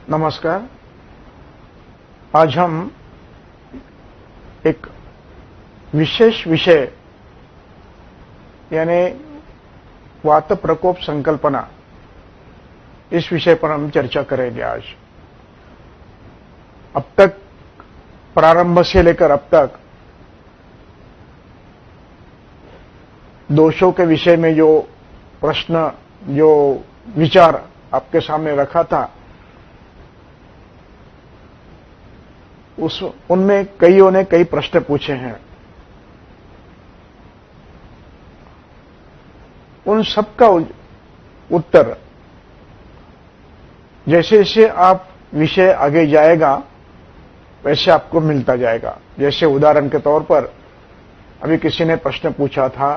नमस्कार। आज हम एक विशेष विषय यानी वात प्रकोप संकल्पना, इस विषय पर हम चर्चा करेंगे आज। अब तक प्रारंभ से लेकर अब तक दोषों के विषय में जो प्रश्न, जो विचार आपके सामने रखा था, उनमें कईयों ने कई प्रश्न पूछे हैं। उन सबका उत्तर जैसे जैसे आप विषय आगे जाएगा वैसे आपको मिलता जाएगा। जैसे उदाहरण के तौर पर अभी किसी ने प्रश्न पूछा था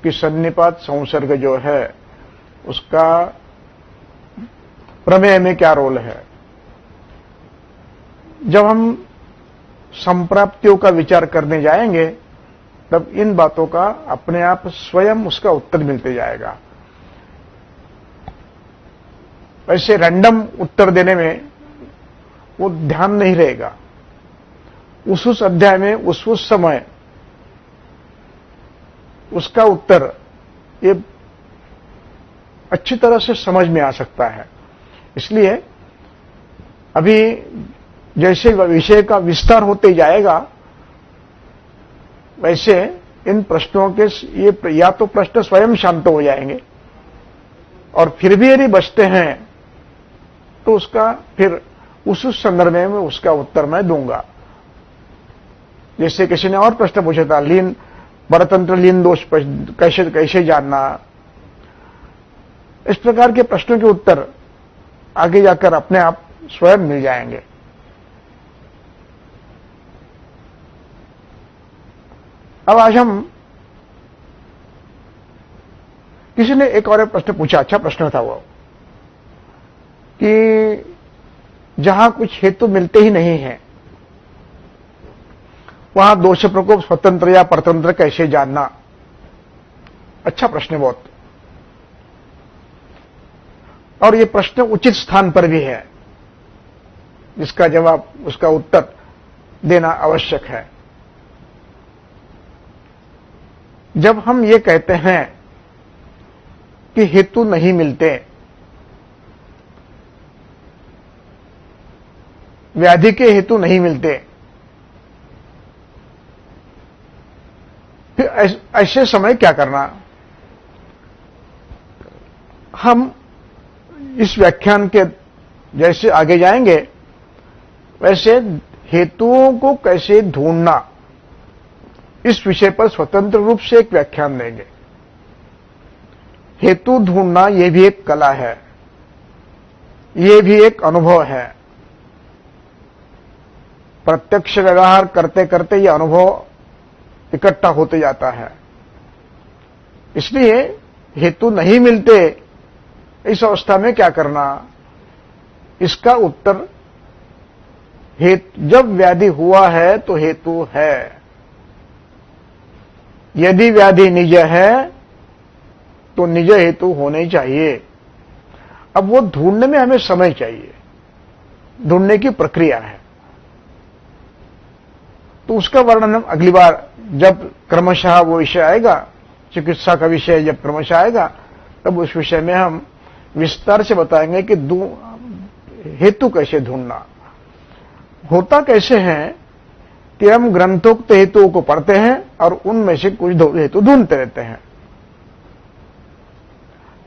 कि सन्निपात संसर्ग जो है उसका प्रमेय में क्या रोल है। जब हम संप्राप्तियों का विचार करने जाएंगे तब इन बातों का अपने आप स्वयं उसका उत्तर मिलते जाएगा। वैसे रैंडम उत्तर देने में वो ध्यान नहीं रहेगा। उस अध्याय में उस समय उसका उत्तर ये अच्छी तरह से समझ में आ सकता है। इसलिए अभी जैसे विषय का विस्तार होते जाएगा वैसे इन प्रश्नों के ये या तो प्रश्न स्वयं शांत हो जाएंगे और फिर भी यदि बचते हैं तो उसका फिर उस संदर्भ में उसका उत्तर मैं दूंगा। जैसे किसी ने और प्रश्न पूछा था, लीन परतंत्र लीन दोष कैसे कैसे जानना। इस प्रकार के प्रश्नों के उत्तर आगे जाकर अपने आप स्वयं मिल जाएंगे। अब आज हम किसी ने एक और प्रश्न पूछा, अच्छा प्रश्न था वो, कि जहां कुछ हेतु मिलते ही नहीं है वहां दोष प्रकोप स्वतंत्र या परतंत्र कैसे जानना। अच्छा प्रश्न है बहुत, और ये प्रश्न उचित स्थान पर भी है, जिसका जवाब, उसका उत्तर देना आवश्यक है। जब हम ये कहते हैं कि हेतु नहीं मिलते, व्याधि के हेतु नहीं मिलते, फिर ऐसे समय क्या करना। हम इस व्याख्यान के जैसे आगे जाएंगे वैसे हेतुओं को कैसे ढूंढना, इस विषय पर स्वतंत्र रूप से एक व्याख्यान देंगे। हेतु ढूंढना यह भी एक कला है, यह भी एक अनुभव है। प्रत्यक्ष व्यवहार करते करते यह अनुभव इकट्ठा होते जाता है। इसलिए हेतु नहीं मिलते, इस अवस्था में क्या करना, इसका उत्तर जब व्याधि हुआ है तो हेतु है। यदि व्याधि निज है तो निज हेतु होने चाहिए। अब वो ढूंढने में हमें समय चाहिए, ढूंढने की प्रक्रिया है, तो उसका वर्णन हम अगली बार जब क्रमशः वो विषय आएगा, चिकित्सा का विषय जब क्रमशः आएगा, तब उस विषय में हम विस्तार से बताएंगे कि हेतु कैसे ढूंढना। होता कैसे है कि हम ग्रंथोक्त हेतुओं को पढ़ते हैं और उनमें से कुछ हेतु ढूंढते रहते हैं।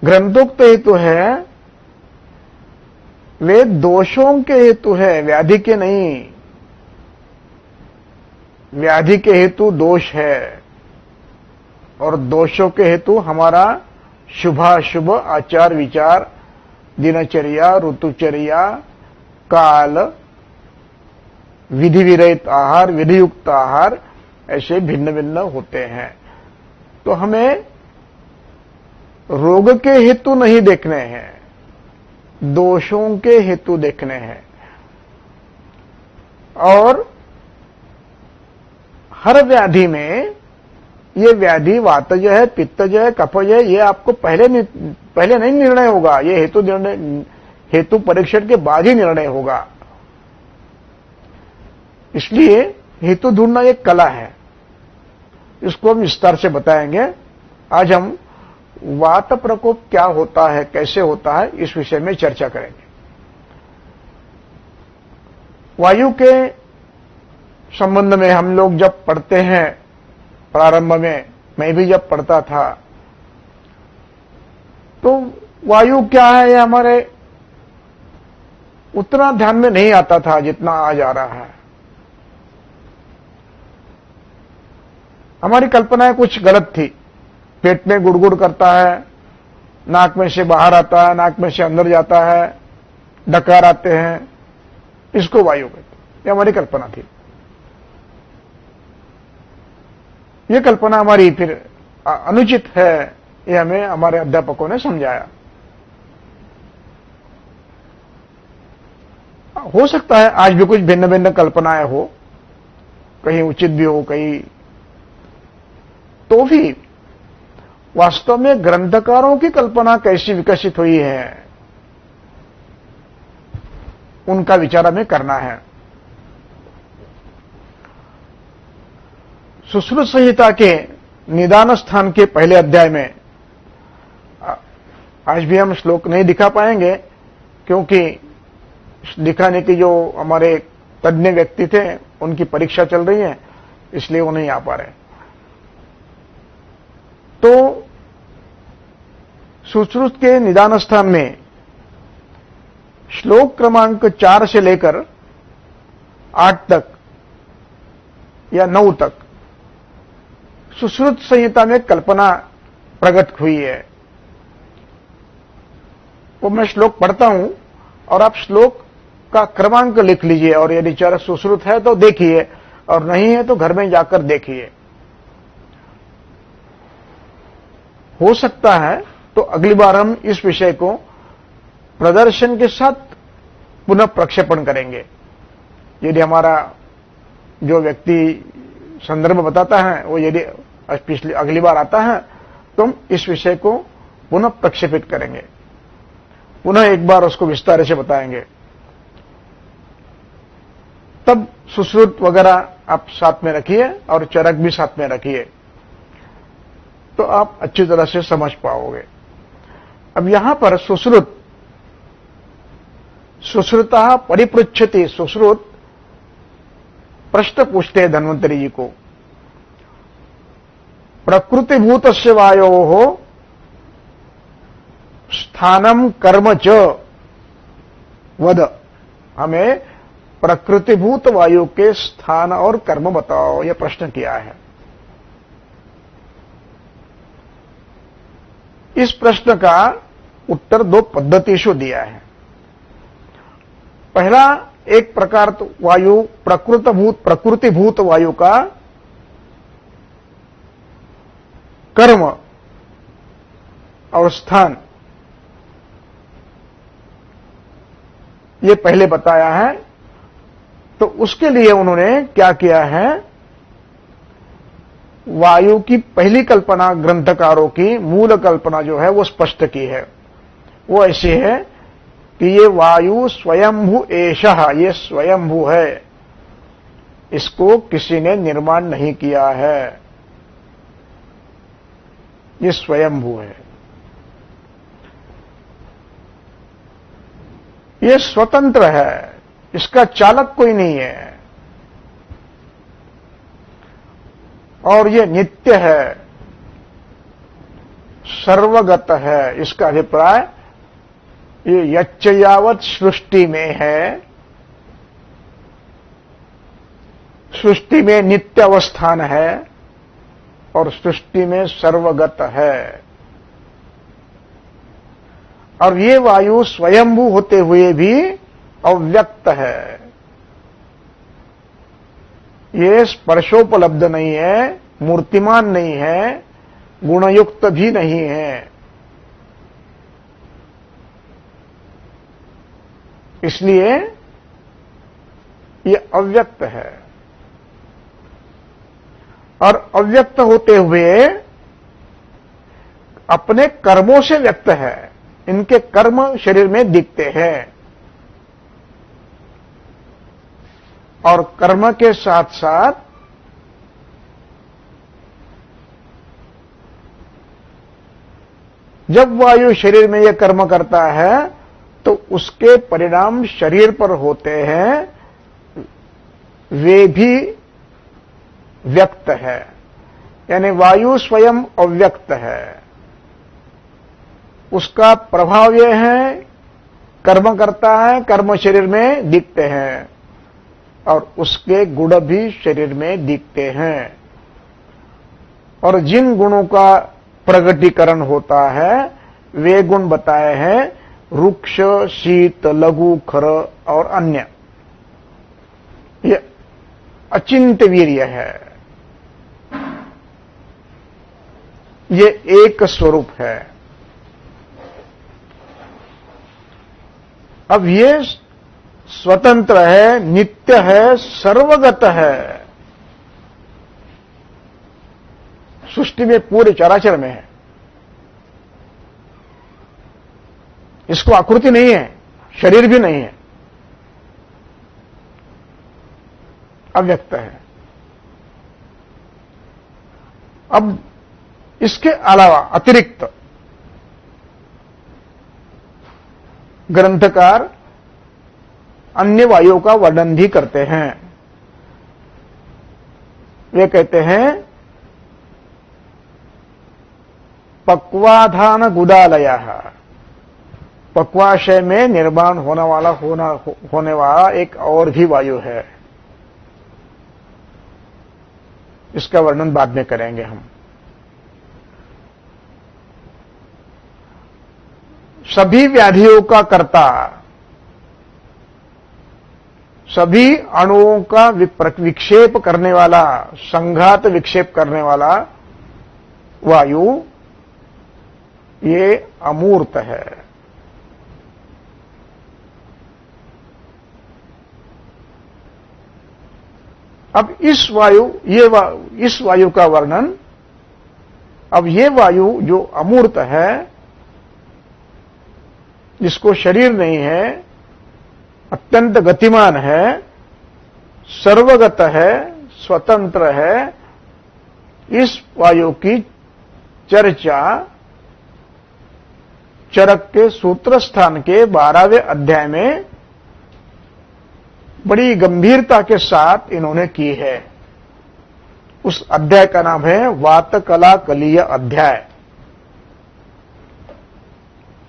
ग्रंथोक्त हेतु है वे दोषों के हेतु है, व्याधि के नहीं। व्याधि के हेतु दोष है और दोषों के हेतु हमारा शुभाशुभ आचार विचार, दिनचर्या, ऋतुचर्या, काल, विधि विरहित आहार, विधियुक्त आहार, ऐसे भिन्न भिन्न होते हैं। तो हमें रोग के हेतु नहीं देखने हैं, दोषों के हेतु देखने हैं। और हर व्याधि में ये व्याधि वातज है, पित्तज है, कफज है, ये आपको पहले नहीं निर्णय होगा। ये हेतु परीक्षण के बाद ही निर्णय होगा। इसलिए हेतु ढूंढना एक कला है, इसको हम विस्तार से बताएंगे। आज हम वात प्रकोप क्या होता है, कैसे होता है, इस विषय में चर्चा करेंगे। वायु के संबंध में हम लोग जब पढ़ते हैं, प्रारंभ में मैं भी जब पढ़ता था, तो वायु क्या है ये हमारे उतना ध्यान में नहीं आता था जितना आज आ रहा है। हमारी कल्पनाएं कुछ गलत थी। पेट में गुड़गुड़ करता है, नाक में से बाहर आता है, नाक में से अंदर जाता है, डकार आते हैं, इसको वायु कहते हैं। ये हमारी कल्पना थी। ये कल्पना हमारी फिर अनुचित है, ये हमें हमारे अध्यापकों ने समझाया। हो सकता है आज भी कुछ भिन्न भिन्न कल्पनाएं हो, कहीं उचित भी हो, कहीं, तो भी वास्तव में ग्रंथकारों की कल्पना कैसी विकसित हुई है, उनका विचार हमें करना है। सुश्रुत संहिता के निदान स्थान के पहले अध्याय में, आज भी हम श्लोक नहीं दिखा पाएंगे क्योंकि दिखाने की जो हमारे तज्ञ व्यक्ति थे उनकी परीक्षा चल रही है, इसलिए वो नहीं आ पा रहे। तो सुश्रुत के निदान स्थान में श्लोक क्रमांक 4 से लेकर 8 तक या 9 तक सुश्रुत संहिता में कल्पना प्रकट हुई है। वो मैं श्लोक पढ़ता हूं और आप श्लोक का क्रमांक लिख लीजिए, और यदि चर सुश्रुत है तो देखिए, और नहीं है तो घर में जाकर देखिए। हो सकता है तो अगली बार हम इस विषय को प्रदर्शन के साथ पुनः प्रक्षेपण करेंगे। यदि हमारा जो व्यक्ति संदर्भ बताता है वो यदि पिछली अगली बार आता है तो हम इस विषय को पुनः प्रक्षेपित करेंगे, पुनः एक बार उसको विस्तार से बताएंगे। तब सुश्रुत वगैरह आप साथ में रखिए और चरक भी साथ में रखिए, तो आप अच्छी तरह से समझ पाओगे। अब यहां पर सुश्रुत, सुश्रुता परिपृच्छति, सुश्रुत प्रश्न पूछते हैं धन्वंतरी जी को, प्रकृतिभूतस्य वायोः स्थानम कर्म च वद। हमें प्रकृतिभूत वायु के स्थान और कर्म बताओ, यह प्रश्न किया है। इस प्रश्न का उत्तर 2 पद्धतिशु दिया है। पहला एक प्रकार तो वायु प्रकृतिभूत वायु का कर्म और स्थान, ये पहले बताया है। तो उसके लिए उन्होंने क्या किया है, वायु की पहली कल्पना ग्रंथकारों की मूल कल्पना जो है वो स्पष्ट की है। वो ऐसी है कि ये वायु स्वयंभू एषः, ये स्वयंभू है, इसको किसी ने निर्माण नहीं किया है, ये स्वयंभू है, ये स्वतंत्र है, इसका चालक कोई नहीं है, और ये नित्य है, सर्वगत है। इसका अभिप्राय ये यच्च यावत सृष्टि में है, सृष्टि में नित्य अवस्थान है और सृष्टि में सर्वगत है। और ये वायु स्वयंभू होते हुए भी अव्यक्त है, ये स्पर्शोपलब्ध नहीं है, मूर्तिमान नहीं है, गुणयुक्त भी नहीं है। इसलिए ये अव्यक्त है, और अव्यक्त होते हुए अपने कर्मों से व्यक्त है। इनके कर्म शरीर में दिखते हैं और कर्म के साथ साथ जब वायु शरीर में यह कर्म करता है तो उसके परिणाम शरीर पर होते हैं, वे भी व्यक्त है। यानी वायु स्वयं अव्यक्त है, उसका प्रभाव यह है, कर्म करता है, कर्म शरीर में दिखते हैं और उसके गुण भी शरीर में दिखते हैं। और जिन गुणों का प्रगटीकरण होता है वे गुण बताए हैं रुक्ष, शीत, लघु, खर और अन्य। ये अचिंत्य वीर्य है, ये एक स्वरूप है। अब ये स्वतंत्र है, नित्य है, सर्वगत है, सृष्टि में पूरे चराचर में है। इसको आकृति नहीं है, शरीर भी नहीं है, अव्यक्त है। अब इसके अलावा अतिरिक्त ग्रंथकार अन्य वायुओं का वर्णन भी करते हैं। वे कहते हैं पक्वाधान गुदालय, पक्वाशय में निर्माण होने वाला एक और भी वायु है। इसका वर्णन बाद में करेंगे हम। सभी व्याधियों का कर्ता, सभी अणुओं का विक्षेप करने वाला, संघात विक्षेप करने वाला वायु ये अमूर्त है। अब इस वायु का वर्णन, अब ये वायु जो अमूर्त है, जिसको शरीर नहीं है, अत्यंत गतिमान है, सर्वगत है, स्वतंत्र है, इस वायु की चर्चा चरक के सूत्र स्थान के 12वें अध्याय में बड़ी गंभीरता के साथ इन्होंने की है। उस अध्याय का नाम है वातकला कलीय अध्याय,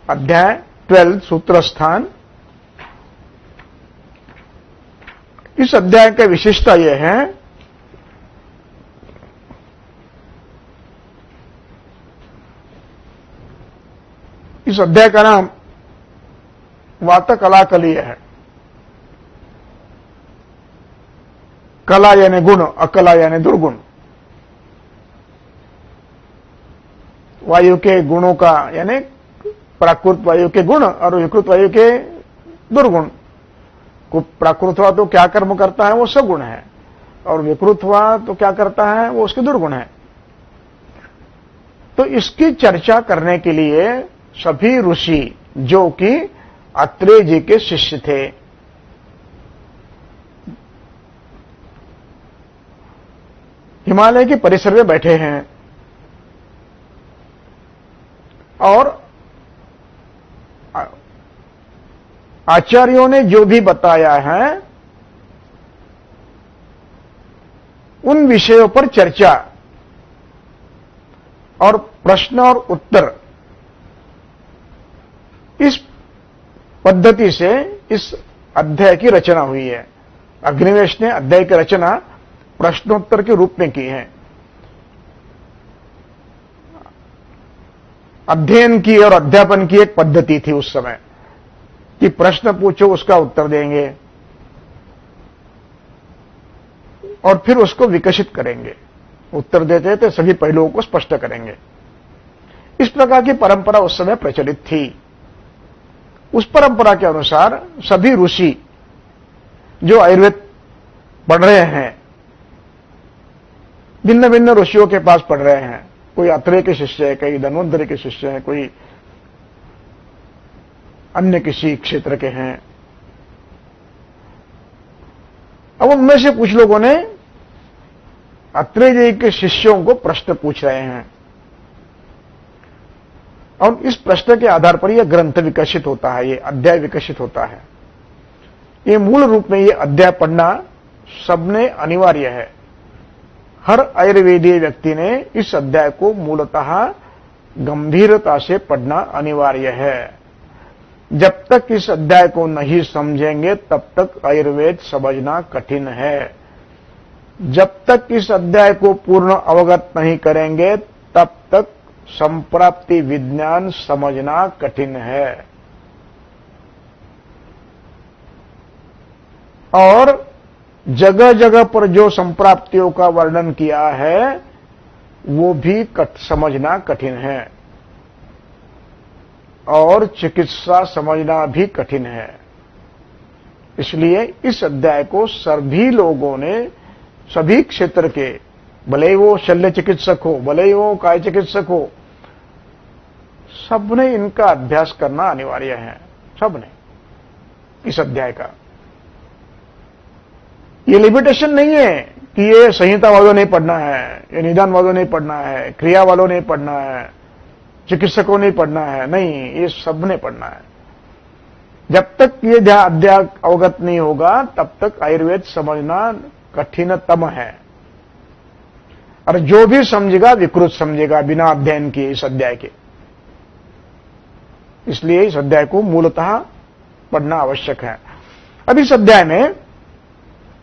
अध्याय 12 सूत्र स्थान। इस अध्याय की विशेषता यह है इस अध्याय का नाम वातकला कलीय है। कला यानी गुण, अकला यानी दुर्गुण। वायु के गुणों का यानी प्राकृत वायु के गुण और विकृत वायु के दुर्गुण। प्राकृत हुआ तो क्या कर्म करता है वो सगुण है, और विकृत हुआ तो क्या करता है वो उसके दुर्गुण है। तो इसकी चर्चा करने के लिए सभी ऋषि जो कि अत्रेय जी के शिष्य थे, हिमालय के परिसर में बैठे हैं और आचार्यों ने जो भी बताया है उन विषयों पर चर्चा और प्रश्न और उत्तर, इस पद्धति से इस अध्याय की रचना हुई है। अग्निवेश ने अध्याय की रचना प्रश्नोत्तर के रूप में की है। अध्ययन की और अध्यापन की एक पद्धति थी उस समय कि प्रश्न पूछो उसका उत्तर देंगे और फिर उसको विकसित करेंगे। उत्तर देते थे सभी पहलुओं को स्पष्ट करेंगे। इस प्रकार की परंपरा उस समय प्रचलित थी। उस परंपरा के अनुसार सभी ऋषि जो आयुर्वेद पढ़ रहे हैं, भिन्न भिन्न ऋषियों के पास पढ़ रहे हैं, कोई अत्रेय के शिष्य है, कोई धन्वंतरि के शिष्य है, कोई अन्य किसी क्षेत्र के हैं। अब उनमें से कुछ लोगों ने अत्रेय जी के शिष्यों को प्रश्न पूछ रहे हैं और इस प्रश्न के आधार पर यह ग्रंथ विकसित होता है, यह अध्याय विकसित होता है। ये मूल रूप में यह अध्याय पढ़ना सबने अनिवार्य है। हर आयुर्वेदीय व्यक्ति ने इस अध्याय को मूलतः गंभीरता से पढ़ना अनिवार्य है। जब तक इस अध्याय को नहीं समझेंगे तब तक आयुर्वेद समझना कठिन है। जब तक इस अध्याय को पूर्ण अवगत नहीं करेंगे तब तक संप्राप्ति विज्ञान समझना कठिन है। और जगह जगह पर जो संप्राप्तियों का वर्णन किया है वो भी समझना कठिन है और चिकित्सा समझना भी कठिन है। इसलिए इस अध्याय को सभी लोगों ने, सभी क्षेत्र के, भले ही वो शल्य चिकित्सक हो, भले ही वो काय चिकित्सक हो, सबने इनका अभ्यास करना अनिवार्य है। सबने इस अध्याय का। ये लिमिटेशन नहीं है कि ये संहिता वालों ने पढ़ना है, ये निदान वालों ने पढ़ना है, क्रिया वालों ने पढ़ना है, चिकित्सकों ने पढ़ना है। नहीं, ये सबने पढ़ना है। जब तक ये अध्याय अवगत नहीं होगा तब तक आयुर्वेद समझना कठिनतम है। और जो भी समझेगा विकृत समझेगा बिना अध्ययन किए इस अध्याय के। इसलिए इस अध्याय को मूलतः पढ़ना आवश्यक है। अब इस अध्याय में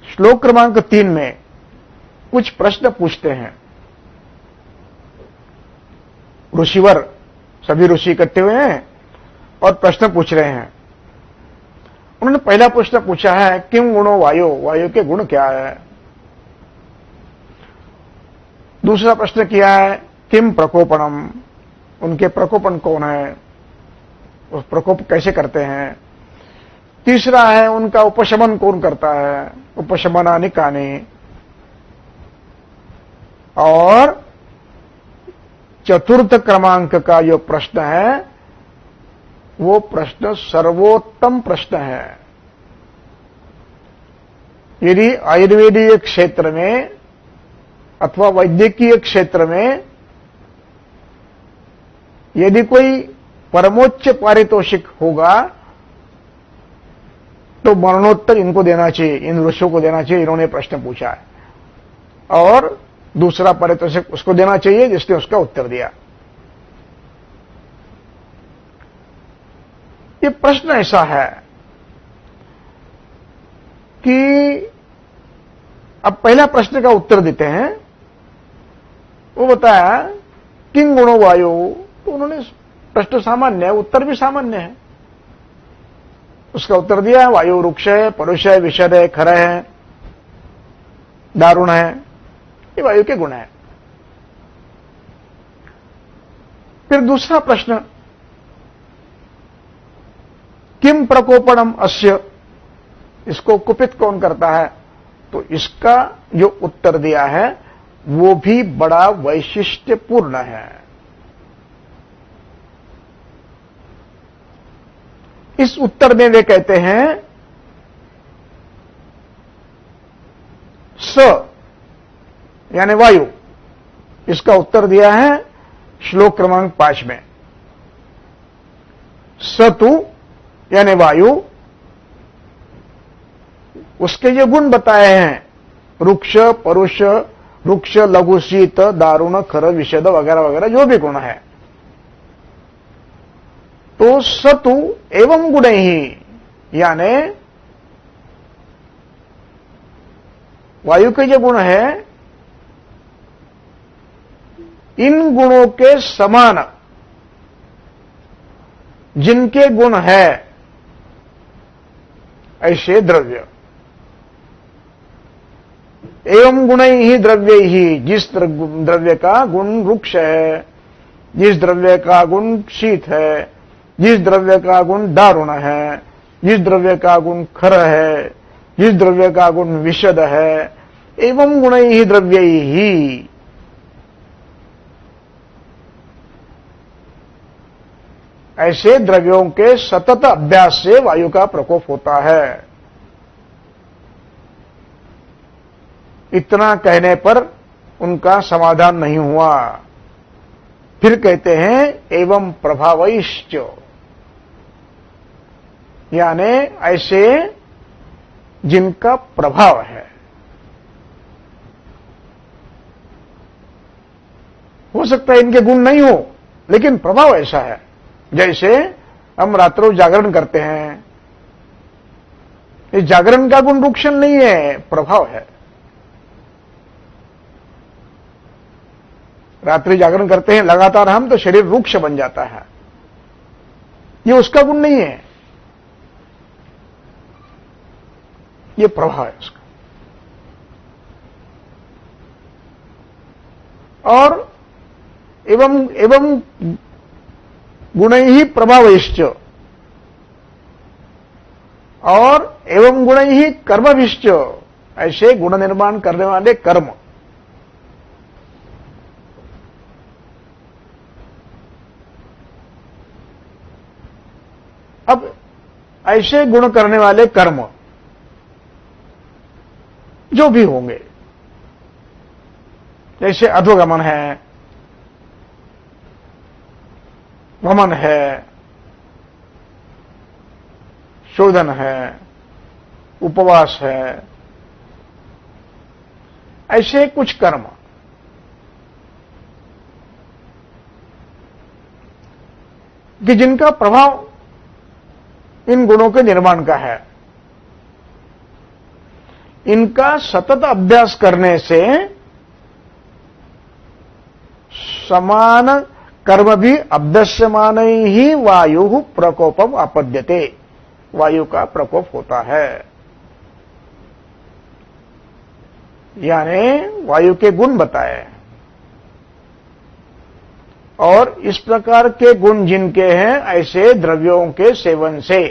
श्लोक क्रमांक 3 में कुछ प्रश्न पूछते हैं। ऋषिवर, सभी ऋषि इकट्ठे हुए हैं और प्रश्न पूछ रहे हैं। उन्होंने पहला प्रश्न पूछा है, किम गुणो वायु, वायु के गुण क्या है। दूसरा प्रश्न किया है, किम प्रकोपणम, उनके प्रकोपन कौन है, उस प्रकोप कैसे करते हैं। तीसरा है, उनका उपशमन कौन करता है, उपशमनानि कानि। और चतुर्थ क्रमांक का जो प्रश्न है वो प्रश्न सर्वोत्तम प्रश्न है। यदि आयुर्वेदीय क्षेत्र में अथवा वैद्यकीय क्षेत्र में यदि कोई परमोच्च पारितोषिक होगा तो मरणोत्तर इनको देना चाहिए, इन ऋषियों को देना चाहिए। इन्होंने प्रश्न पूछा है और दूसरा पारितोषिक उसको देना चाहिए जिसने उसका उत्तर दिया। ये प्रश्न ऐसा है कि अब पहला प्रश्न का उत्तर देते हैं। वो बताया किं गुणो वायु, तो उन्होंने प्रश्न सामान्य है, उत्तर भी सामान्य है। उसका उत्तर दिया है, वायु वृक्ष है, परुष है, विषद है, खर है, दारुण है, ये वायु के गुण है। फिर दूसरा प्रश्न, किम प्रकोपणम अस्य, इसको कुपित कौन करता है। तो इसका जो उत्तर दिया है वो भी बड़ा वैशिष्ट्यपूर्ण है। इस उत्तर में वे कहते हैं स यानी वायु, इसका उत्तर दिया है श्लोक क्रमांक 5 में। सतु यानी वायु, उसके जो गुण बताए हैं, वृक्ष, परुष, वृक्ष, लघु, शीत, दारुण, खर, विषद वगैरह वगैरह जो भी गुण है, तो सतु एवं गुण ही, यानी वायु के जो गुण है इन गुणों के समान जिनके गुण है ऐसे द्रव्य, एवं गुण ही द्रव्य ही, जिस द्रव्य का गुण वृक्ष है, जिस द्रव्य का गुण शीत है, जिस द्रव्य का गुण दारुण है, जिस द्रव्य का गुण खर है, जिस द्रव्य का गुण विशद है, एवं गुण ही द्रव्य ही। ऐसे द्रव्यों के सतत अभ्यास से वायु का प्रकोप होता है। इतना कहने पर उनका समाधान नहीं हुआ। फिर कहते हैं एवं प्रभावैश्च, यानी ऐसे जिनका प्रभाव है। हो सकता है इनके गुण नहीं हो, लेकिन प्रभाव ऐसा है। जैसे हम रात्रों जागरण करते हैं, इस जागरण का गुण रुक्षण नहीं है, प्रभाव है। रात्रि जागरण करते हैं लगातार हम, तो शरीर रुक्ष बन जाता है, ये उसका गुण नहीं है, ये प्रभाव है उसका। और एवं गुणैः प्रभावैश्च, और एवं गुणैः कर्मभिश्च, ऐसे गुण निर्माण करने वाले कर्म। अब ऐसे गुण करने वाले कर्म जो भी होंगे, जैसे अधोगमन है, वमन है, शोधन है, उपवास है, ऐसे कुछ कर्म कि जिनका प्रभाव इन गुणों के निर्माण का है। इनका सतत अभ्यास करने से समान कर्म भी अभ्यस्यमान ही वायु प्रकोपम आपद्यते, वायु का प्रकोप होता है। यानी वायु के गुण बताए, और इस प्रकार के गुण जिनके हैं, ऐसे द्रव्यों के सेवन से,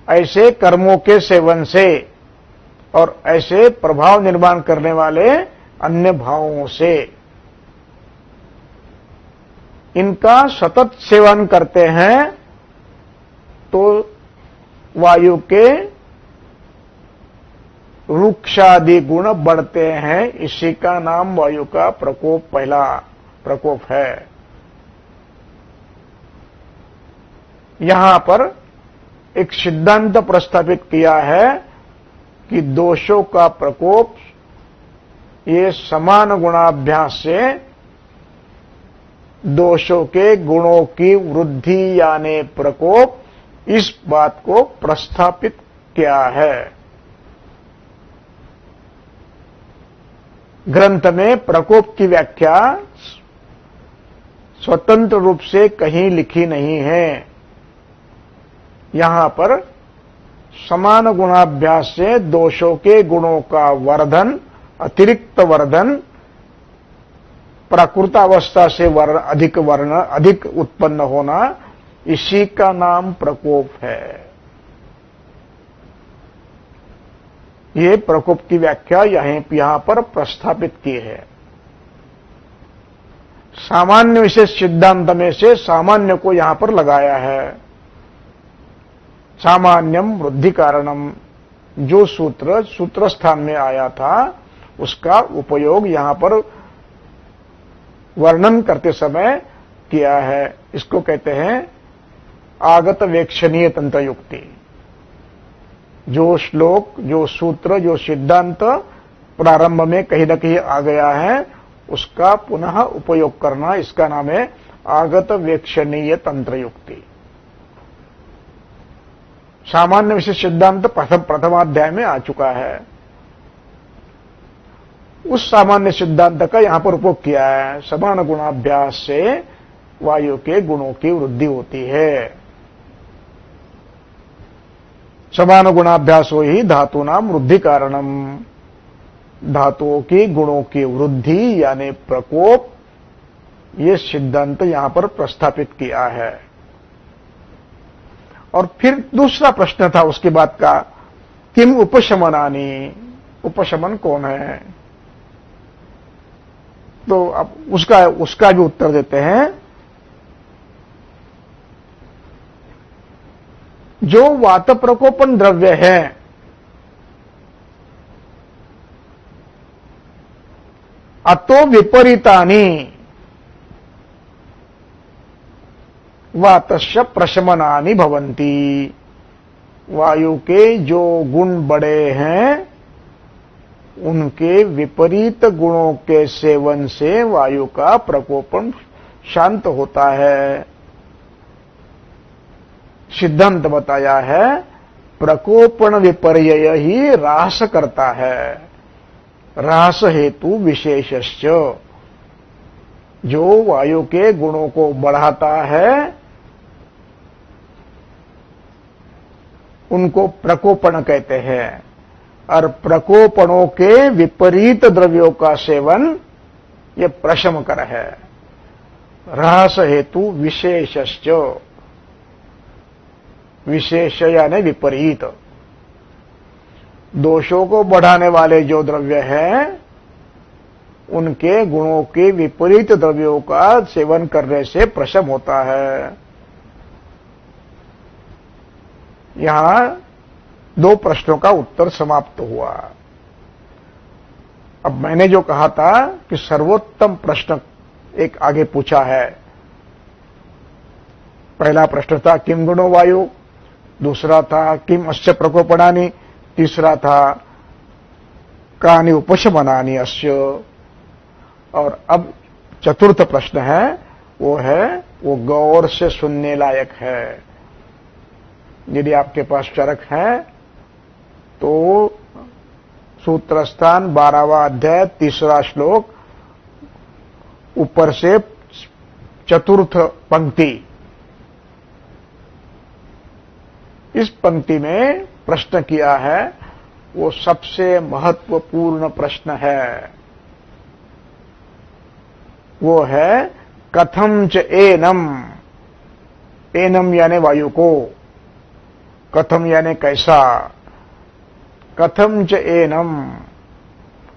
ऐसे कर्मों के सेवन से, और ऐसे प्रभाव निर्माण करने वाले अन्य भावों से, इनका सतत सेवन करते हैं तो वायु के रुक्षादि गुण बढ़ते हैं। इसी का नाम वायु का प्रकोप, पहला प्रकोप है। यहां पर एक सिद्धांत प्रस्तावित किया है कि दोषों का प्रकोप ये समान गुणाभ्यास से दोषों के गुणों की वृद्धि यानी प्रकोप, इस बात को प्रस्थापित किया है। ग्रंथ में प्रकोप की व्याख्या स्वतंत्र रूप से कहीं लिखी नहीं है। यहां पर समान गुणाभ्यास से दोषों के गुणों का वर्धन, अतिरिक्त वर्धन, प्राकृत अवस्था से अधिक उत्पन्न होना, इसी का नाम प्रकोप है। ये प्रकोप की व्याख्या यहां पर प्रस्थापित की है। सामान्य विशेष सिद्धांत में से सामान्य को यहां पर लगाया है। सामान्यम वृद्धि कारणम, जो सूत्र स्थान में आया था, उसका उपयोग यहां पर वर्णन करते समय किया है। इसको कहते हैं आगत वेक्षणीय तंत्र युक्ति। जो श्लोक, जो सूत्र, जो सिद्धांत प्रारंभ में कहीं न कहीं आ गया है, उसका पुनः उपयोग करना, इसका नाम है आगत वेक्षणीय तंत्र युक्ति। सामान्य विशेष सिद्धांत प्रथमाध्याय में आ चुका है। उस सामान्य सिद्धांत का यहां पर उपयोग किया है। समान गुणाभ्यास से वायु के गुणों की वृद्धि होती है। समान गुणाभ्यासो ही धातूनाम वृद्धि कारणम, धातुओं की गुणों की वृद्धि यानी प्रकोप, ये सिद्धांत यहां पर प्रस्थापित किया है। और फिर दूसरा प्रश्न था उसके बाद का, किम उपशमनानि, उपशमन कौन है? तो अब उसका भी उत्तर देते हैं जो वात प्रकोपन द्रव्य है अतो विपरीतानि वातस्य प्रशमनानि भवन्ति। वायु के जो गुण बड़े हैं उनके विपरीत गुणों के सेवन से वायु का प्रकोपन शांत होता है। सिद्धांत बताया है प्रकोपन विपर्यय ही ह्रास करता है, ह्रास हेतु विशेषश्च। जो वायु के गुणों को बढ़ाता है उनको प्रकोपन कहते हैं, और प्रकोपणों के विपरीत द्रव्यों का सेवन ये प्रशमकर है। ह्रास हेतु विशेषश्च, विशेष यानी विपरीत। दोषों को बढ़ाने वाले जो द्रव्य हैं उनके गुणों के विपरीत द्रव्यों का सेवन करने से प्रशम होता है। यहां 2 प्रश्नों का उत्तर समाप्त हुआ। अब मैंने जो कहा था कि सर्वोत्तम प्रश्न एक आगे पूछा है। पहला प्रश्न था किम गुणो वायु, दूसरा था किम अस्य प्रकोपणानि, तीसरा था कानि उपशमनानि अस्य, और अब चतुर्थ प्रश्न है वो गौर से सुनने लायक है। यदि आपके पास चरक है तो सूत्रस्थान 12वां अध्याय 3रा श्लोक ऊपर से चतुर्थ पंक्ति, इस पंक्ति में प्रश्न किया है वो सबसे महत्वपूर्ण प्रश्न है। वो है कथम च एनम, एनम यानी वायु को, कथम यानी कैसा, कथम च एनम।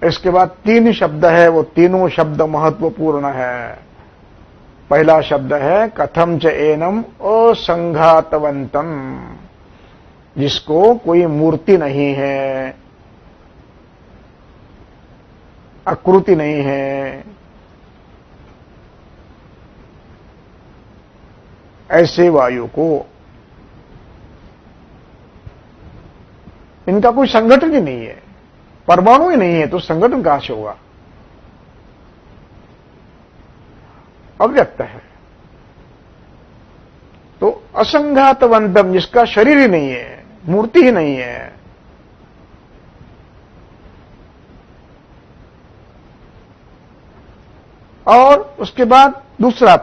इसके बाद 3 शब्द है, वो तीनों शब्द महत्वपूर्ण है। पहला शब्द है कथम च एनम असंघातवंतम, जिसको कोई मूर्ति नहीं है, आकृति नहीं है, ऐसे वायु को। इनका कोई संगठन ही नहीं है, परमाणु ही नहीं है तो संगठन कहां से होगा? अव्यक्त है। तो असंघातवंतम, जिसका शरीर ही नहीं है, मूर्ति ही नहीं है, और उसके बाद दूसरा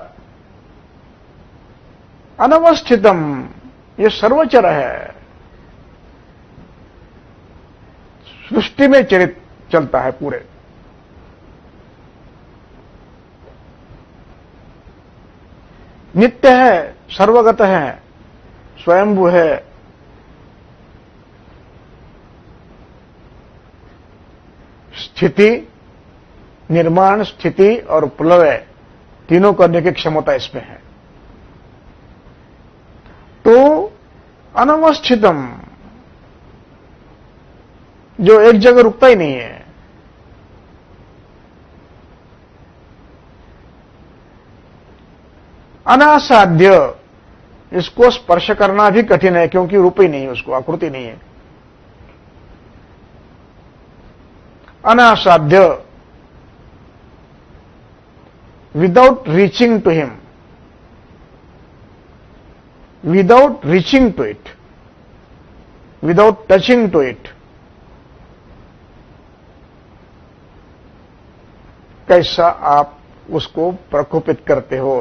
अनवस्थितम, ये सर्वचर है, सृष्टि में चलता है पूरे। नित्य है, सर्वगत है, स्वयंभू है, स्थिति, निर्माण, स्थिति और प्रलय तीनों करने की क्षमता इसमें है। तो अनवस्थितम, जो एक जगह रुकता ही नहीं है, अनासाध्य, इसको स्पर्श करना भी कठिन है क्योंकि रूप ही नहीं है, उसको आकृति नहीं है। अनासाध्य, without reaching to him, without reaching to it, without touching to it. कैसा आप उसको प्रकोपित करते हो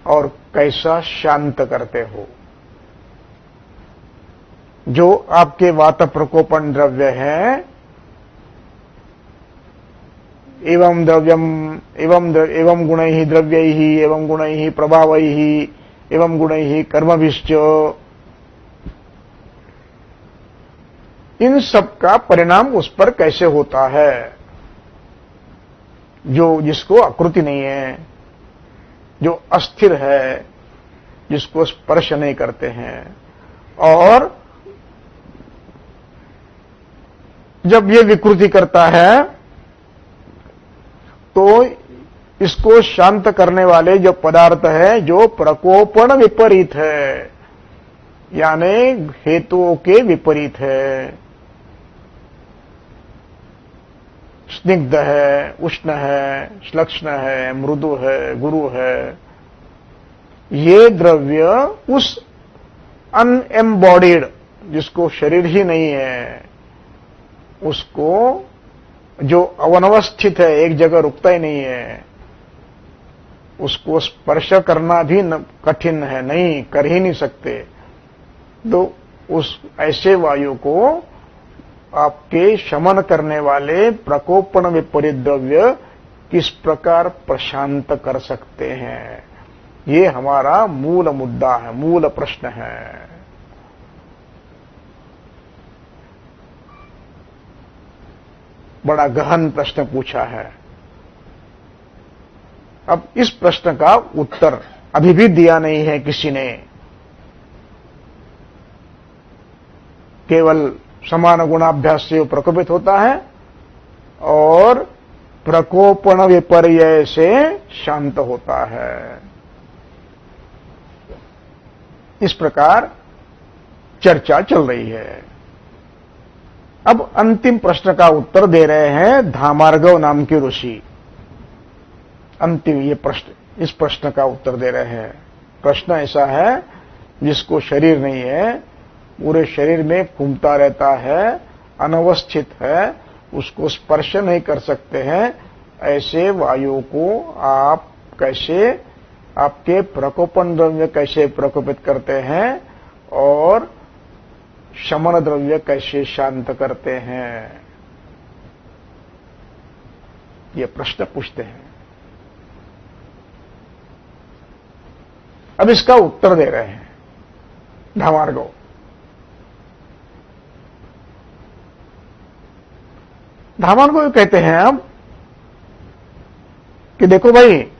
और कैसा शांत करते हो। जो आपके वात प्रकोपन द्रव्य है, एवं द्रव्यम एवं गुणैः द्रव्यैः एवं गुणैः प्रभावैः एवं गुणैः कर्मभिश्च, इन सब का परिणाम उस पर कैसे होता है जो जिसको आकृति नहीं है, जो अस्थिर है, जिसको स्पर्श नहीं करते हैं। और जब ये विकृति करता है तो इसको शांत करने वाले जो पदार्थ है जो प्रकोपण विपरीत है, यानी हेतुओं के विपरीत है, स्निग्ध है, उष्ण है, श्लक्ष्ण है, मृदु है, गुरु है, ये द्रव्य उस अनएम्बॉडीड, जिसको शरीर ही नहीं है, उसको जो अवनवस्थित है, एक जगह रुकता ही नहीं है, उसको स्पर्श करना भी कठिन है, नहीं कर ही नहीं सकते। तो उस ऐसे वायु को आपके शमन करने वाले प्रकोपण विपरीत द्रव्य किस प्रकार प्रशांत कर सकते हैं, ये हमारा मूल मुद्दा है, मूल प्रश्न है। बड़ा गहन प्रश्न पूछा है। अब इस प्रश्न का उत्तर अभी भी दिया नहीं है किसी ने। केवल समान गुणाभ्यास से प्रकोपित होता है और प्रकोपण विपर्यय से शांत होता है। इस प्रकार चर्चा चल रही है। अब अंतिम प्रश्न का उत्तर दे रहे हैं धामार्गव नाम के ऋषि। अंतिम ये प्रश्न, इस प्रश्न का उत्तर दे रहे हैं। प्रश्न ऐसा है, जिसको शरीर नहीं है, पूरे शरीर में घूमता रहता है, अनवस्थित है, उसको स्पर्श नहीं कर सकते हैं, ऐसे वायु को आप कैसे, आपके प्रकोपन द्रव्य कैसे प्रकोपित करते हैं और शमन द्रव्य कैसे शांत करते हैं, ये प्रश्न पूछते हैं। अब इसका उत्तर दे रहे हैं धामार्गव। धामार्गव कहते हैं अब कि देखो भाई,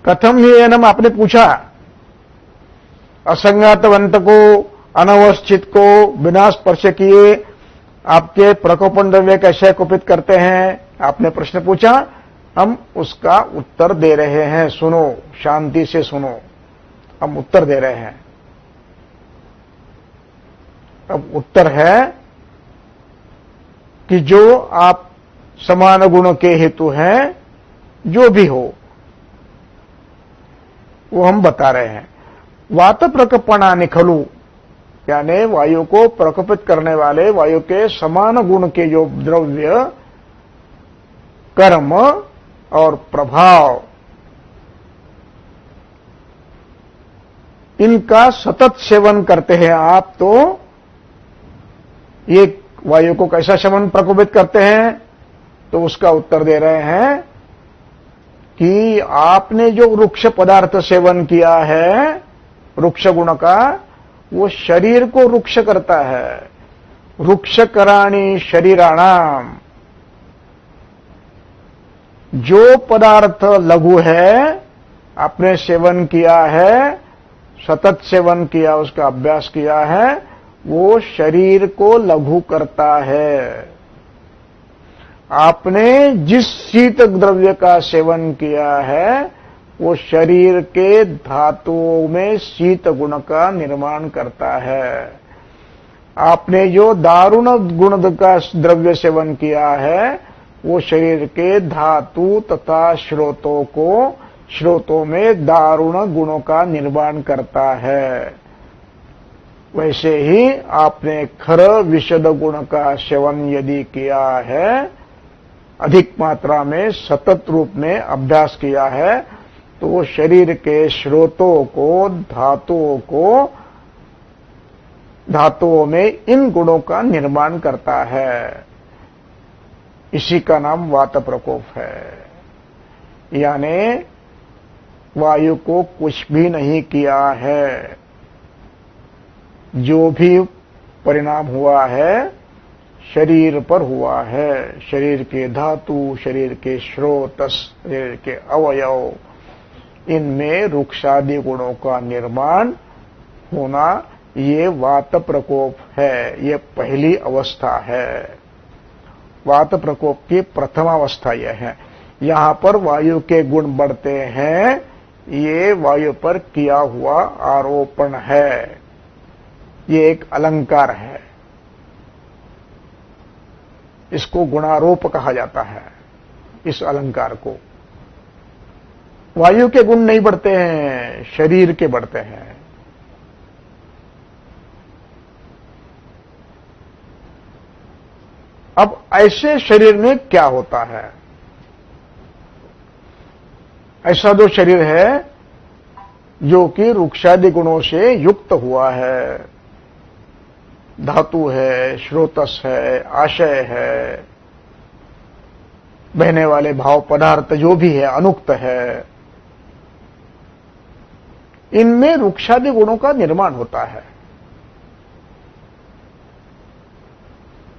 कथम ही एनम, आपने पूछा असंगातवंत को, अनवस्थित को बिना स्पर्श किए आपके प्रकोपन द्रव्य कैसे कुपित करते हैं, आपने प्रश्न पूछा। हम उसका उत्तर दे रहे हैं, सुनो, शांति से सुनो। हम उत्तर दे रहे हैं। अब उत्तर है कि जो आप समान गुण के हेतु हैं, जो भी हो, वो हम बता रहे हैं। वात प्रकपणानि खलु, यानी वायु को प्रकोपित करने वाले वायु के समान गुण के जो द्रव्य, कर्म और प्रभाव, इनका सतत सेवन करते हैं आप, तो ये वायु को कैसा शमन प्रकोपित करते हैं, तो उसका उत्तर दे रहे हैं कि आपने जो वृक्ष पदार्थ सेवन किया है, वृक्ष गुण का, वो शरीर को वृक्ष करता है। वृक्ष कराणी शरीराणाम, जो पदार्थ लघु है, आपने सेवन किया है, सतत सेवन किया, उसका अभ्यास किया है, वो शरीर को लघु करता है। आपने जिस शीत द्रव्य का सेवन किया है, वो शरीर के धातुओं में शीत गुण का निर्माण करता है। आपने जो दारुण गुण का द्रव्य सेवन किया है, वो शरीर के धातु तथा स्रोतों में दारुण गुणों का निर्माण करता है। वैसे ही आपने खर विशद गुण का सेवन यदि किया है, अधिक मात्रा में सतत रूप में अभ्यास किया है, तो शरीर के स्रोतों को, धातुओं में इन गुणों का निर्माण करता है। इसी का नाम वात प्रकोप है। यानी वायु को कुछ भी नहीं किया है, जो भी परिणाम हुआ है शरीर पर हुआ है। शरीर के धातु, शरीर के स्रोत, शरीर के अवयव, इनमें रुक्षादि गुणों का निर्माण होना, ये वात प्रकोप है। ये पहली अवस्था है। वात प्रकोप की प्रथम अवस्था यह है। यहां पर वायु के गुण बढ़ते हैं, ये वायु पर किया हुआ आरोपण है। ये एक अलंकार है, इसको गुणारोप कहा जाता है। इस अलंकार को वायु के गुण नहीं बढ़ते हैं, शरीर के बढ़ते हैं। अब ऐसे शरीर में क्या होता है? ऐसा जो शरीर है जो कि रुक्षादि गुणों से युक्त हुआ है, धातु है, श्रोतस है, आशय है, बहने वाले भाव पदार्थ जो भी है, अनुक्त है, इनमें रुक्षादि गुणों का निर्माण होता है।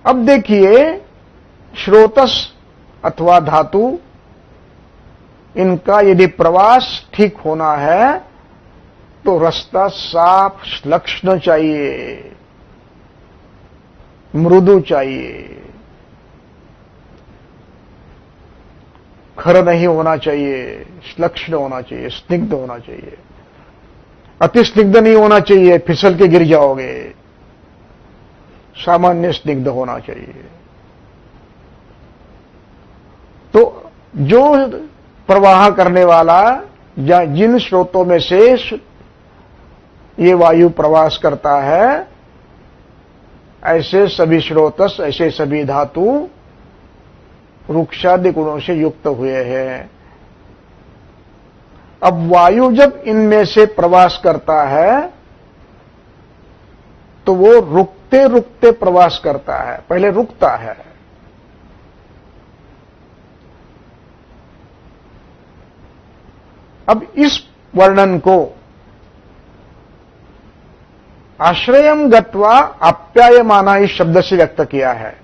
अब देखिए, श्रोतस अथवा धातु, इनका यदि प्रवास ठीक होना है तो रास्ता साफ लक्षण चाहिए, मृदु चाहिए, खर नहीं होना चाहिए, लक्षण होना चाहिए, स्निग्ध होना चाहिए। अति स्निग्ध नहीं होना चाहिए, फिसल के गिर जाओगे। सामान्य स्निग्ध होना चाहिए। तो जो प्रवाह करने वाला या जिन स्रोतों में से ये वायु प्रवास करता है, ऐसे सभी स्रोतस, ऐसे सभी धातु रुक्षादि गुणों से युक्त हुए हैं। अब वायु जब इनमें से प्रवास करता है तो वो रुकते रुकते प्रवास करता है, पहले रुकता है। अब इस वर्णन को आश्रयम गत्वा आप्यायमाना इस शब्द से व्यक्त किया है।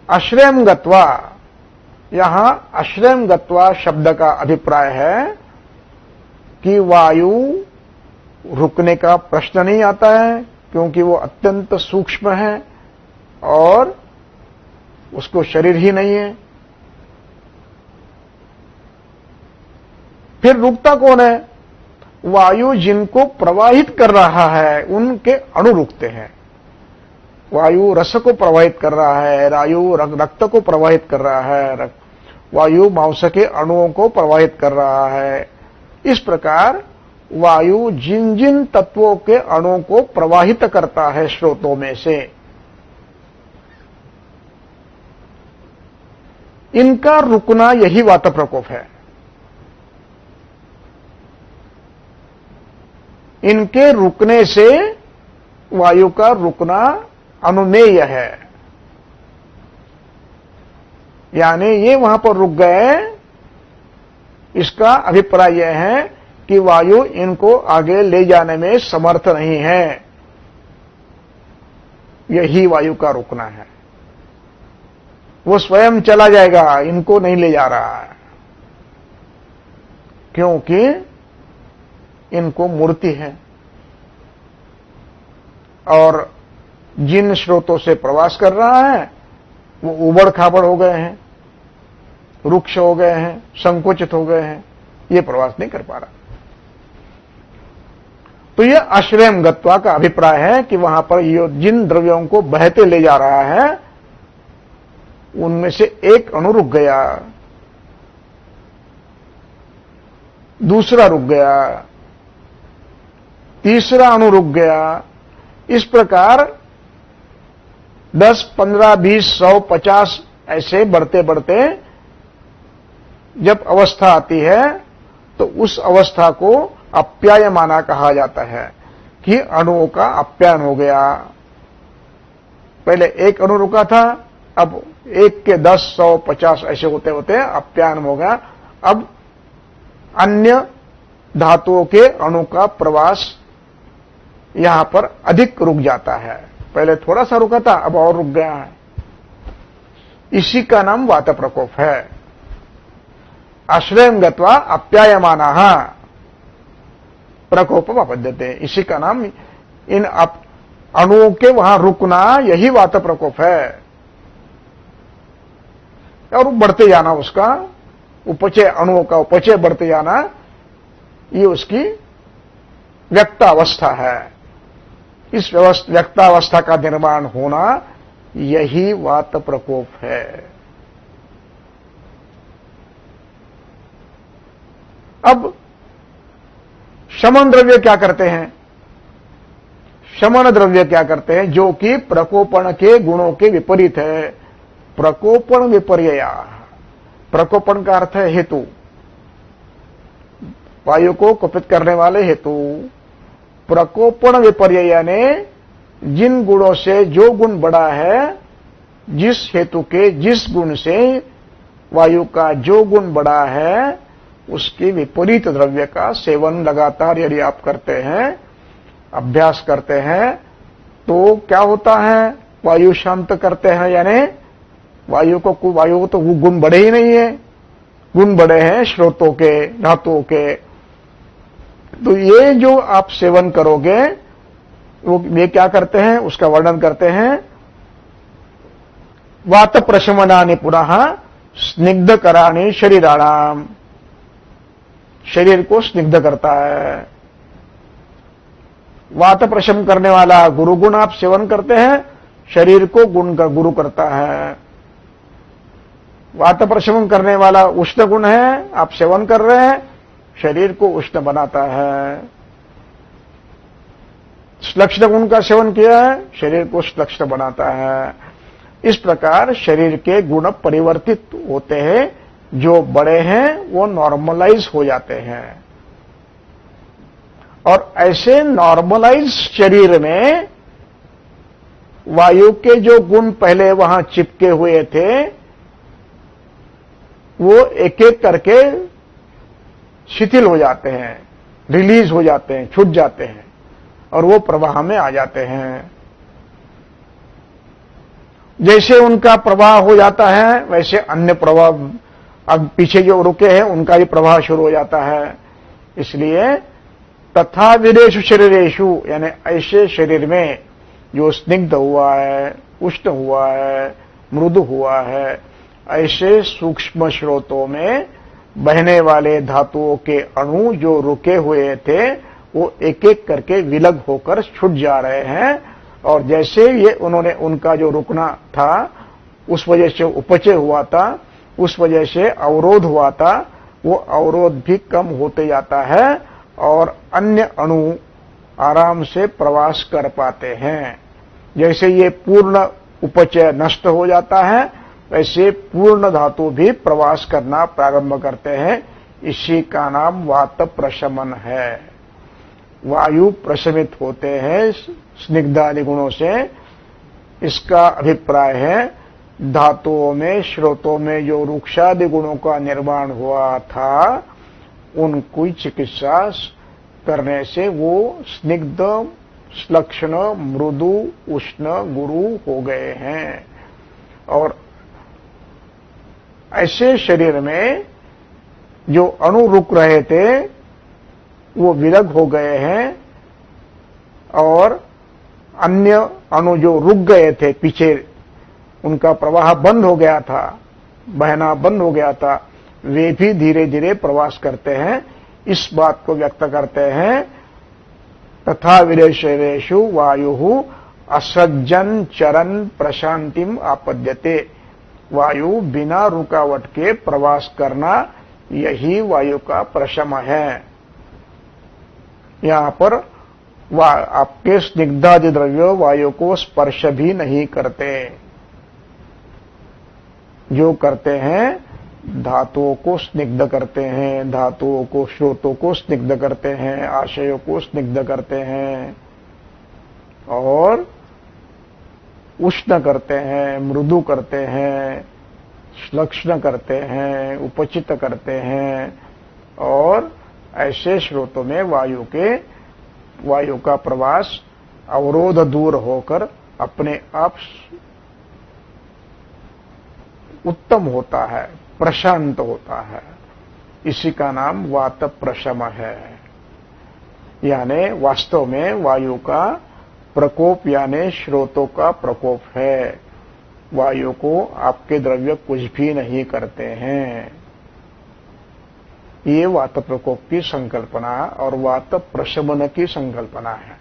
आश्रयम गत्वा, यहां आश्रयम गत्वा शब्द का अभिप्राय है कि वायु रुकने का प्रश्न नहीं आता है, क्योंकि वो अत्यंत सूक्ष्म है और उसको शरीर ही नहीं है। फिर रुकता कौन है? वायु जिनको प्रवाहित कर रहा है उनके अणु रुकते हैं। वायु रस को प्रवाहित कर रहा है, वायु रक्त को प्रवाहित कर रहा है, वायु मांस के अणुओं को प्रवाहित कर रहा है। इस प्रकार वायु जिन जिन तत्वों के अणुओं को प्रवाहित करता है स्रोतों में से, इनका रुकना यही वात प्रकोप है। इनके रुकने से वायु का रुकना अनुमेय है, यानी ये वहां पर रुक गए। इसका अभिप्राय यह है कि वायु इनको आगे ले जाने में समर्थ नहीं है। यही वायु का रुकना है। वो स्वयं चला जाएगा, इनको नहीं ले जा रहा है, क्योंकि इनको मूर्ति है और जिन स्रोतों से प्रवास कर रहा है वो उबड़ खाबड़ हो गए हैं, रुक्ष हो गए हैं, संकुचित हो गए हैं, ये प्रवास नहीं कर पा रहा। तो यह आश्रयम गत्वा का अभिप्राय है कि वहां पर जिन द्रव्यों को बहते ले जा रहा है उनमें से एक अणु रुक गया, दूसरा रुक गया, तीसरा अणु रुक गया। इस प्रकार 10, 15, 20, 100, 50 ऐसे बढ़ते बढ़ते जब अवस्था आती है तो उस अवस्था को अप्यायमाना कहा जाता है कि अणुओं का अप्यायन हो गया। पहले एक अणु रुका था, अब 1 के 10, 100, 50 ऐसे होते होते अप्यायन हो गया। अब अन्य धातुओं के अणु का प्रवास यहां पर अधिक रुक जाता है। पहले थोड़ा सा रुका था, अब और रुक गया है। इसी का नाम वात प्रकोप है। आश्रयं गत्वा अप्यायमानाः प्रकोपम अपद्यते। इसी का नाम इन अणुओं के वहां रुकना यही वात प्रकोप है। और बढ़ते जाना, उसका उपचय, अणुओं का उपचय बढ़ते जाना, ये उसकी व्यक्तावस्था है। इस व्यक्तावस्था का निर्माण होना यही वात प्रकोप है। अब शमन द्रव्य क्या करते हैं? शमन द्रव्य क्या करते हैं? जो कि प्रकोपण के गुणों के विपरीत है। प्रकोपण विपर्यया, प्रकोपण का अर्थ है हेतु, वायु को कुपित करने वाले हेतु। प्रकोपण विपर्यय ने जिन गुणों से जो गुण बड़ा है, जिस हेतु के जिस गुण से वायु का जो गुण बड़ा है, उसके विपरीत द्रव्य का सेवन लगातार यदि आप करते हैं, अभ्यास करते हैं, तो क्या होता है? वायु शांत करते हैं, यानी वायु को तो वो गुण बढ़े ही नहीं है। गुण बढ़े हैं स्रोतों के, धातुओं के। तो ये जो आप सेवन करोगे, वो ये क्या करते हैं? उसका वर्णन करते हैं। वात प्रशमनानि पुनः स्निग्ध कराणि शरीराणाम, शरीर को स्निग्ध करता है। वात प्रशम करने वाला गुरु गुण आप सेवन करते हैं, शरीर को गुण का गुरु करता है। वात प्रशमन करने वाला उष्ण गुण है, आप सेवन कर रहे हैं, शरीर को उष्ण बनाता है। श्लक्ष्ण गुण का सेवन किया है, शरीर को श्लक्ष्ण बनाता है। इस प्रकार शरीर के गुण परिवर्तित होते हैं। जो बड़े हैं वो नॉर्मलाइज हो जाते हैं, और ऐसे नॉर्मलाइज शरीर में वायु के जो गुण पहले वहां चिपके हुए थे, वो एक एक करके शिथिल हो जाते हैं, रिलीज हो जाते हैं, छूट जाते हैं, और वो प्रवाह में आ जाते हैं। जैसे उनका प्रवाह हो जाता है, वैसे अन्य प्रवाह, अब पीछे जो रुके हैं उनका भी प्रवाह शुरू हो जाता है। इसलिए तथा विदेशु शरीरेशु, यानी ऐसे शरीर में जो स्निग्ध हुआ है, उष्ण हुआ है, मृदु हुआ है, ऐसे सूक्ष्म स्रोतों में बहने वाले धातुओं के अणु जो रुके हुए थे, वो एक एक करके विलग होकर छूट जा रहे हैं। और जैसे ये उन्होंने, उनका जो रुकना था, उस वजह से उपचय हुआ था, उस वजह से अवरोध हुआ था, वो अवरोध भी कम होते जाता है और अन्य अणु आराम से प्रवास कर पाते हैं। जैसे ये पूर्ण उपचय नष्ट हो जाता है, वैसे पूर्ण धातु भी प्रवास करना प्रारंभ करते हैं। इसी का नाम वात प्रशमन है। वायु प्रशमित होते हैं स्निग्धादि गुणों से। इसका अभिप्राय है धातुओं में, स्रोतों में जो रुक्षादि गुणों का निर्माण हुआ था, उनकी चिकित्सा करने से वो स्निग्ध, श्लक्ष्ण, मृदु, उष्ण, गुरु हो गए हैं। और ऐसे शरीर में जो अणु रुक रहे थे, वो विलग हो गए हैं, और अन्य अणु जो रुक गए थे पीछे, उनका प्रवाह बंद हो गया था, बहना बंद हो गया था, वे भी धीरे धीरे प्रवास करते हैं। इस बात को व्यक्त करते हैं। तथा विदेशेषु वायु असज्जन चरण प्रशांतिम आपद्यते। वायु बिना रुकावट के प्रवास करना, यही वायु का प्रशम है। यहां पर आपके स्निग्धादि द्रव्य वायु को स्पर्श भी नहीं करते। जो करते हैं धातुओं को स्निग्ध करते हैं, धातुओं को, स्रोतों को स्निग्ध करते हैं, आशयों को स्निग्ध करते हैं, और उष्ण करते हैं, मृदु करते हैं, श्लक्ष्ण करते हैं, उपचित करते हैं। और ऐसे स्रोतों में वायु का प्रवास, अवरोध दूर होकर अपने आप उत्तम होता है, प्रशांत होता है। इसी का नाम वात प्रशम है। यानी वास्तव में वायु का प्रकोप यानी स्रोतों का प्रकोप है। वायु को आपके द्रव्य कुछ भी नहीं करते हैं। ये वात प्रकोप की संकल्पना और वात प्रशमन की संकल्पना है।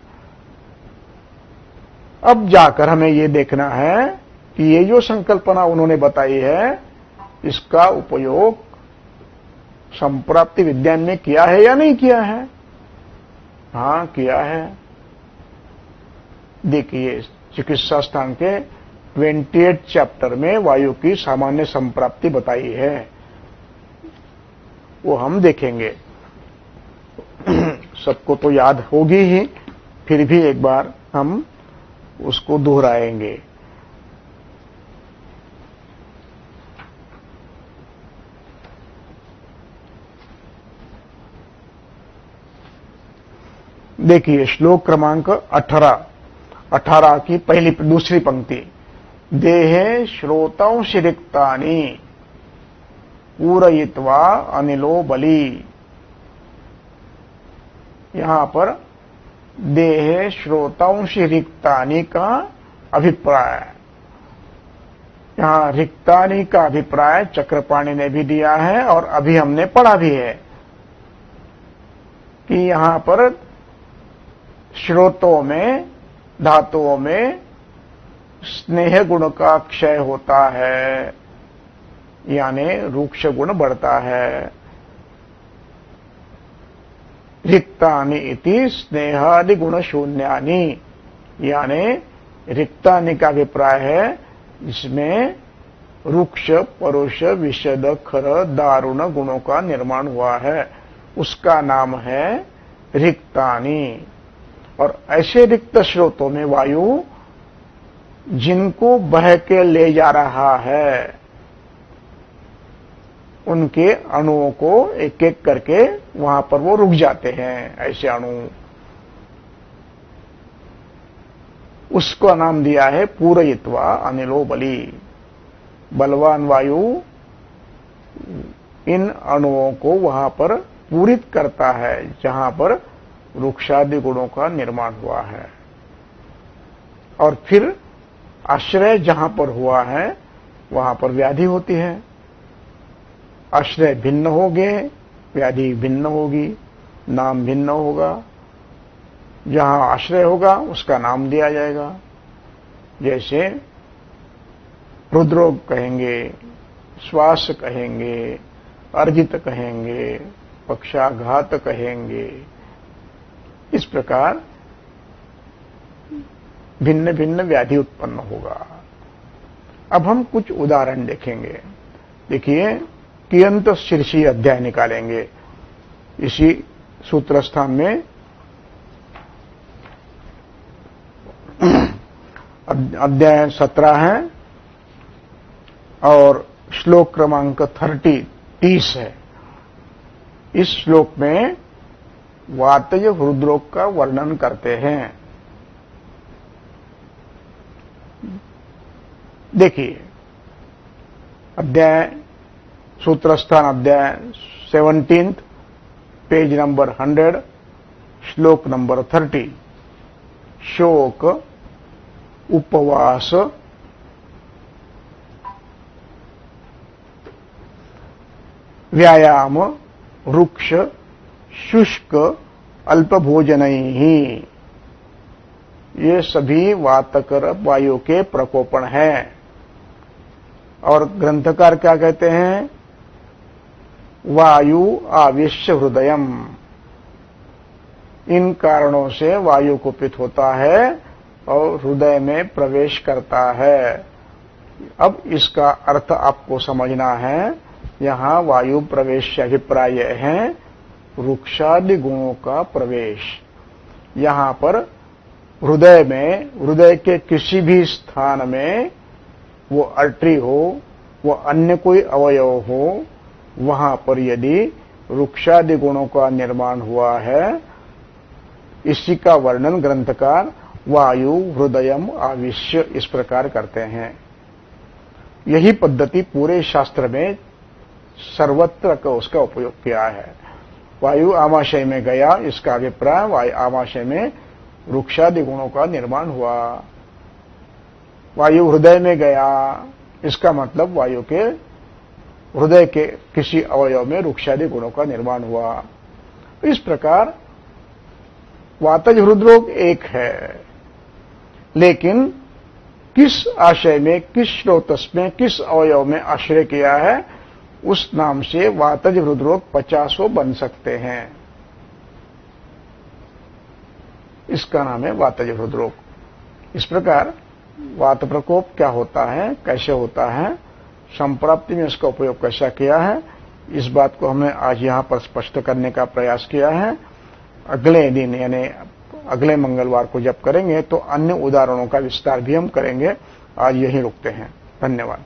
अब जाकर हमें ये देखना है कि ये जो संकल्पना उन्होंने बताई है, इसका उपयोग संप्राप्ति विज्ञान ने किया है या नहीं किया है? हाँ, किया है। देखिए, चिकित्सा स्थान के 28 चैप्टर में वायु की सामान्य संप्राप्ति बताई है, वो हम देखेंगे। सबको तो याद होगी ही, फिर भी एक बार हम उसको दोहराएंगे। देखिए, श्लोक क्रमांक 18 की दूसरी पंक्ति। देहे श्रोतांश रिक्तानि पूरयित्वा अनिलो बली। यहां पर देहे श्रोतांश रिक्तानि का अभिप्राय, यहां रिक्तानि का अभिप्राय चक्रपाणि ने भी दिया है और अभी हमने पढ़ा भी है कि यहां पर श्रोतों में, धातुओं में स्नेह गुण का क्षय होता है, यानी रूक्ष गुण बढ़ता है। रिक्तानि इति स्नेहादि गुण शून्यानि, यानी रिक्तानि का अभिप्राय है जिसमें रूक्ष, परुष, विशद, खर, दारुण गुणों का निर्माण हुआ है, उसका नाम है रिक्तानि। और ऐसे रिक्त स्रोतों में वायु जिनको बह के ले जा रहा है, उनके अणुओं को एक एक करके वहां पर वो रुक जाते हैं। ऐसे अणु, उसका नाम दिया है पूरयित्वा अनिलो बली। बलवान वायु इन अणुओं को वहां पर पूरित करता है जहां पर वृक्षादि गुणों का निर्माण हुआ है। और फिर आश्रय जहां पर हुआ है वहां पर व्याधि होती है। आश्रय भिन्न हो गए, व्याधि भिन्न होगी, नाम भिन्न होगा। जहां आश्रय होगा उसका नाम दिया जाएगा। जैसे हृदरोग कहेंगे, श्वास कहेंगे, अर्जित कहेंगे, पक्षाघात कहेंगे। इस प्रकार भिन्न भिन्न व्याधि उत्पन्न होगा। अब हम कुछ उदाहरण देखेंगे। देखिए, कियंत शीर्षी अध्याय निकालेंगे इसी सूत्र स्थान में। अध्याय 17 है और श्लोक क्रमांक 30 है। इस श्लोक में वातज हृदरोग का वर्णन करते हैं। देखिए, अध्याय सूत्रस्थान अध्याय 17 पेज नंबर 100 श्लोक नंबर 30। शोक, उपवास, व्यायाम, वृक्ष, शुष्क, अल्पभोजनैहि, ये सभी वातकर वायु के प्रकोपण हैं। और ग्रंथकार क्या कहते हैं? वायु आविश्य हृदयम। इन कारणों से वायु कुपित होता है और हृदय में प्रवेश करता है। अब इसका अर्थ आपको समझना है। यहां वायु प्रवेश से अभिप्राय है वृक्षादि गुणों का प्रवेश। यहां पर हृदय में, हृदय के किसी भी स्थान में, वो अर्टरी हो, वो अन्य कोई अवयव हो, वहां पर यदि वृक्षादि गुणों का निर्माण हुआ है, इसी का वर्णन ग्रंथकार वायु हृदयम आविश्य इस प्रकार करते हैं। यही पद्धति पूरे शास्त्र में सर्वत्र का उसका उपयोग किया है। वायु आमाशय में गया, इसका अभिप्राय वायु आमाशय में वृक्षादि गुणों का निर्माण हुआ। वायु हृदय में गया, इसका मतलब वायु के हृदय के किसी अवयव में वृक्षादि गुणों का निर्माण हुआ। इस प्रकार वातज हृदरोग एक है, लेकिन किस आशय में, किस स्रोतस में, किस अवयव में आश्रय किया है, उस नाम से वातज हृदरोग 50 बन सकते हैं। इसका नाम है वातज हृदरोग। इस प्रकार वात प्रकोप क्या होता है, कैसे होता है, संप्राप्ति में इसका उपयोग कैसा किया है, इस बात को हमने आज यहां पर स्पष्ट करने का प्रयास किया है। अगले दिन यानी अगले मंगलवार को जब करेंगे तो अन्य उदाहरणों का विस्तार भी हम करेंगे। आज यही रुकते हैं। धन्यवाद।